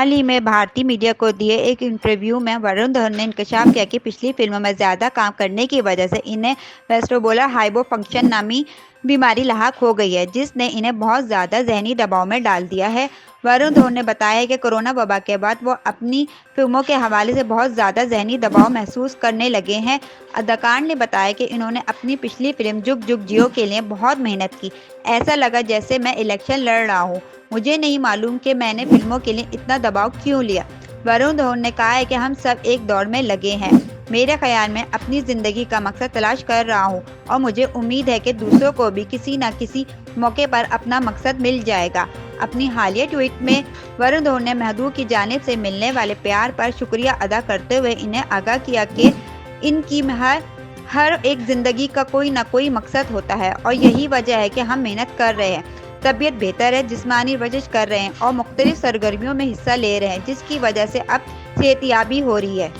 हाल ही में भारतीय मीडिया को दिए एक इंटरव्यू में वरुण धवन ने इंकशाफ किया कि पिछली फिल्मों में ज़्यादा काम करने की वजह से इन्हें वेस्टिबुलर हाइपोफंक्शन नामी बीमारी लाहक हो गई है, जिसने इन्हें बहुत ज़्यादा जहनी दबाव में डाल दिया है। वरुण धवन ने बताया कि कोरोना वबा के बाद वो अपनी फिल्मों के हवाले से बहुत ज़्यादा जहनी दबाव महसूस करने लगे हैं। अदाकार ने बताया कि इन्होंने अपनी पिछली फिल्म जुग जुग जियो के लिए बहुत मेहनत की। ऐसा लगा जैसे मैं इलेक्शन लड़ रहा हूँ। मुझे नहीं मालूम कि मैंने फिल्मों के लिए इतना दबाव क्यों लिया। वरुण धवन ने कहा है कि हम सब एक दौड़ में लगे हैं। मेरे ख्याल में अपनी ज़िंदगी का मकसद तलाश कर रहा हूँ और मुझे उम्मीद है कि दूसरों को भी किसी न किसी मौके पर अपना मकसद मिल जाएगा। अपनी हालिया ट्वीट में वरुण धवन ने महबूब की जानिब से मिलने वाले प्यार पर शुक्रिया अदा करते हुए इन्हें आगाह किया कि इनकी हर एक ज़िंदगी का कोई ना कोई मकसद होता है और यही वजह है कि हम मेहनत कर रहे हैं, तबीयत बेहतर है, जिस्मानी वर्जिश कर रहे हैं और मुख्तलिफ सरगर्मियों में हिस्सा ले रहे हैं, जिसकी वजह से अब सेहतयाबी हो रही है।